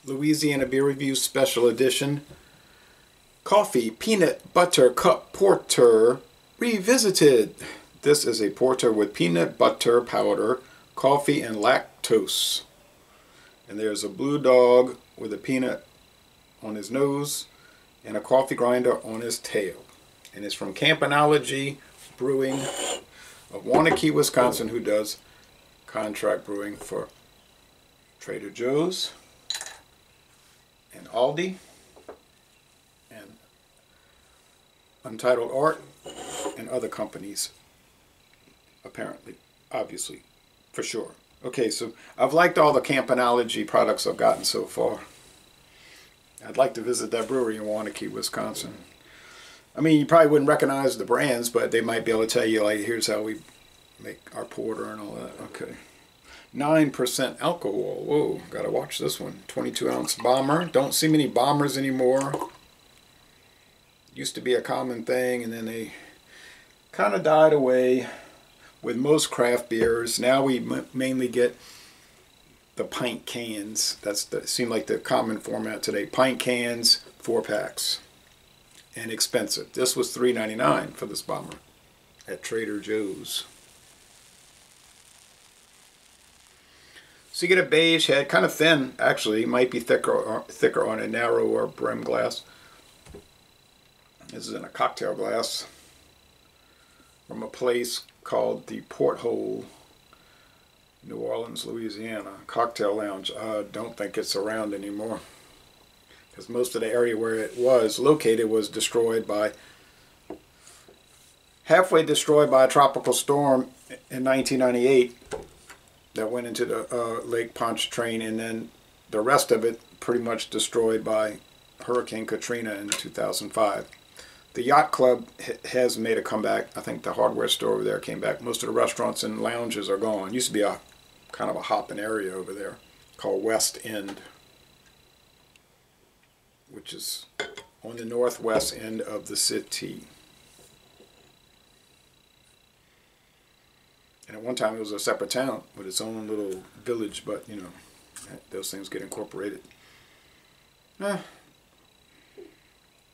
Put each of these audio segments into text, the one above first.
Louisiana Beer Review Special Edition. Coffee Peanut Butter Cup Porter Revisited. This is a porter with peanut butter powder, coffee, and lactose. And there's a blue dog with a peanut on his nose and a coffee grinder on his tail. And it's from Campanology Brewing of Waunakee, Wisconsin, who does contract brewing for Trader Joe's and Aldi and Untitled Art and other companies, apparently, obviously, for sure. Okay, so I've liked all the Campanology products I've gotten so far. I'd like to visit that brewery in Waunakee, Wisconsin. I mean, you probably wouldn't recognize the brands, but they might be able to tell you, like, here's how we make our porter and all that. Okay. 9% alcohol. Whoa, gotta watch this one. 22-ounce bomber. Don't see many bombers anymore. Used to be a common thing, and then they kind of died away with most craft beers. Now we mainly get the pint cans. Seemed like the common format today. Pint cans, 4-packs, and expensive. This was $3.99 for this bomber at Trader Joe's. So you get a beige head, kind of thin actually. Might be thicker on a narrower brim glass. This is in a cocktail glass from a place called the Porthole, New Orleans, Louisiana. Cocktail lounge. Don't think it's around anymore, because most of the area where it was located was halfway destroyed by a tropical storm in 1998 that went into the Lake Pontchartrain, and then the rest of it pretty much destroyed by Hurricane Katrina in 2005. The yacht club has made a comeback. I think the hardware store over there came back. Most of the restaurants and lounges are gone. Used to be a kind of a hopping area over there called West End, which is on the northwest end of the city. And at one time it was a separate town with its own little village, but you know, those things get incorporated.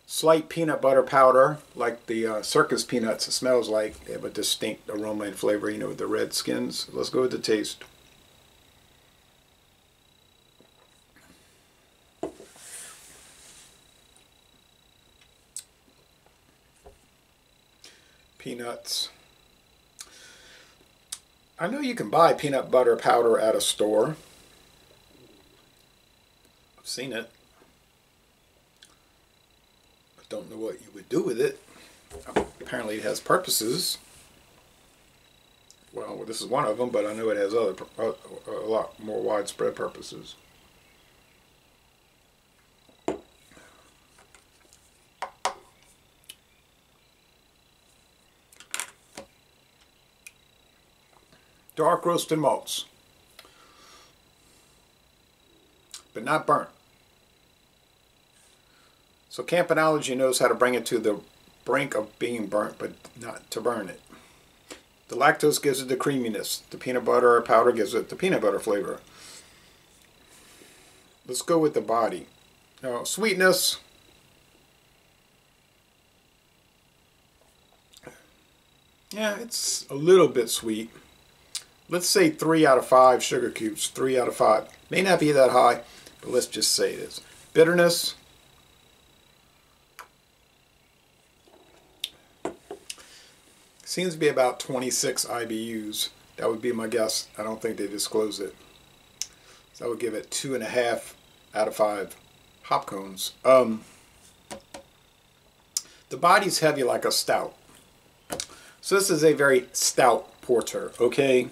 Slight peanut butter powder, like the circus peanuts. It smells like. They have a distinct aroma and flavor, you know, with the red skins. Let's go with the taste. Peanuts. I know you can buy peanut butter powder at a store. I've seen it. I don't know what you would do with it. Apparently it has purposes. Well, this is one of them, but I know it has a lot more widespread purposes. Dark roasted malts, but not burnt. So Campanology knows how to bring it to the brink of being burnt, but not to burn it. The lactose gives it the creaminess. The peanut butter powder gives it the peanut butter flavor. Let's go with the body. Now, sweetness. Yeah, it's a little bit sweet. Let's say 3 out of 5 sugar cubes. 3 out of 5. May not be that high, but let's just say it is. Bitterness. Seems to be about 26 IBUs. That would be my guess. I don't think they disclose it. So I would give it 2.5 out of 5 hop cones. The body's heavy like a stout. So this is a very stout porter, okay?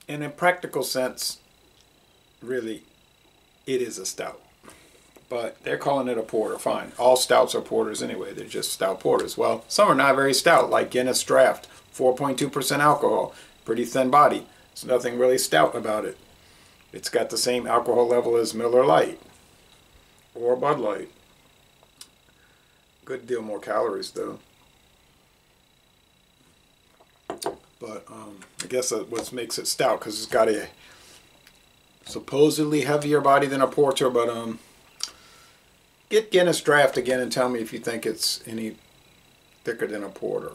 And in practical sense, really, it is a stout. But they're calling it a porter, fine. All stouts are porters anyway, they're just stout porters. Well, some are not very stout, like Guinness Draft, 4.2% alcohol, pretty thin body. There's nothing really stout about it. It's got the same alcohol level as Miller Lite or Bud Light. Good deal more calories though. But I guess that's what makes it stout, because it's got a Supposedly heavier body than a porter, but get Guinness Draft again and tell me if you think it's any thicker than a porter,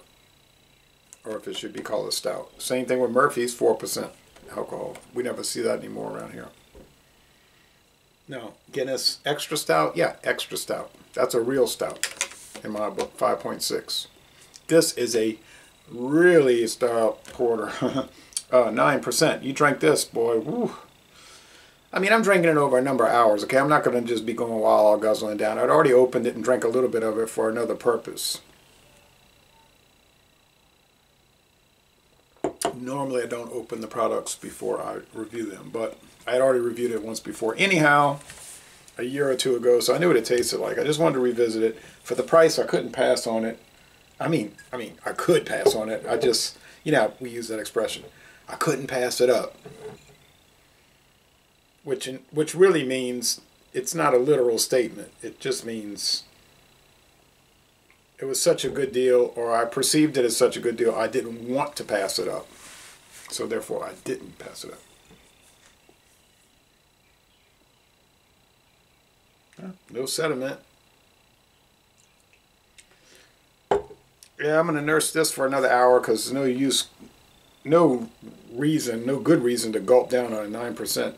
or if it should be called a stout. Same thing with Murphy's, 4% alcohol. We never see that anymore around here. No, Guinness Extra Stout, yeah, Extra Stout. That's a real stout in my book, 5.6. This is a really stout porter, 9%. You drink this, boy, woo. I mean, I'm drinking it over a number of hours, okay? I'm not going to just be going wild, all guzzling down. I'd already opened it and drank a little bit of it for another purpose. Normally, I don't open the products before I review them, but I had already reviewed it once before. Anyhow, a year or two ago, so I knew what it tasted like. I just wanted to revisit it. For the price, I couldn't pass on it. I mean, I could pass on it. I just, you know, we use that expression. I couldn't pass it up. Which really means it's not a literal statement. It just means it was such a good deal, or I perceived it as such a good deal, I didn't want to pass it up. So therefore, I didn't pass it up. No sediment. Yeah, I'm going to nurse this for another hour because there's no use, no good reason to gulp down on a 9%.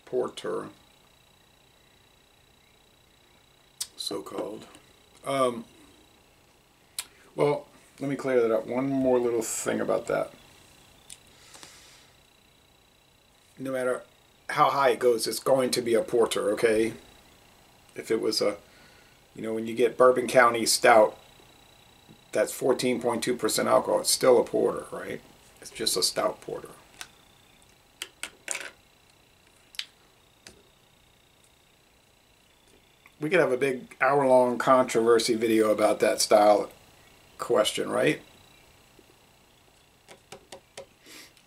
Porter, so-called. Well, let me clear that up. One more little thing about that. No matter how high it goes, it's going to be a porter, okay? If it was a, you know, when you get Bourbon County Stout, that's 14.2% alcohol. It's still a porter, right? It's just a stout porter. We could have a big hour-long controversy video about that style question, right?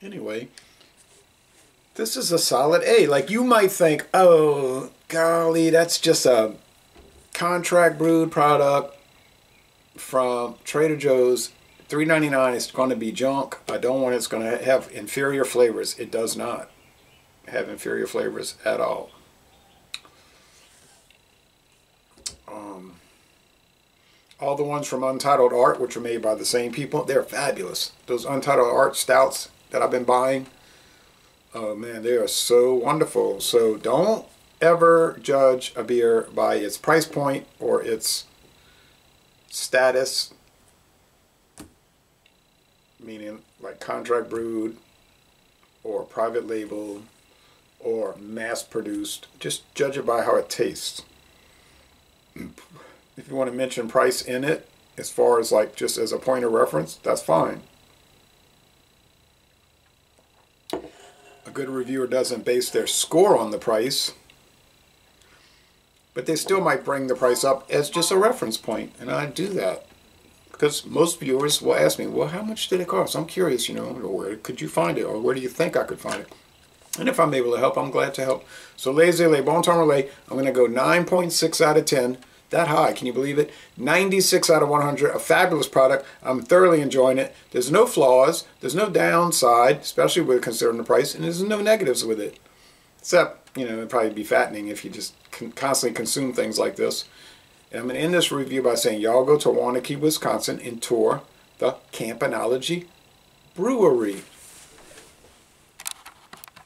Anyway, this is a solid A. Like, you might think, oh, golly, that's just a contract brewed product from Trader Joe's. $3.99 is going to be junk. I don't want it's going to have inferior flavors. It does not have inferior flavors at all. All the ones from Untitled Art, which are made by the same people, they're fabulous. Those Untitled Art stouts that I've been buying, oh man, they are so wonderful. So don't ever judge a beer by its price point or its status, meaning like contract brewed or private label or mass produced. Just judge it by how it tastes. If you want to mention price in it, as far as like just as a point of reference, that's fine. A good reviewer doesn't base their score on the price, but they still might bring the price up as just a reference point, and I do that because most viewers will ask me, well, how much did it cost? I'm curious, you know, where could you find it, or where do you think I could find it? And if I'm able to help, I'm glad to help. So Les Bon Temps Relais, I'm going to go 9.6 out of 10. That high, can you believe it? 96 out of 100, a fabulous product. I'm thoroughly enjoying it. There's no flaws, there's no downside, especially with considering the price, and there's no negatives with it. Except, you know, it'd probably be fattening if you just constantly consume things like this. And I'm going to end this review by saying, y'all go to Waunakee, Wisconsin, and tour the Campanology Brewery.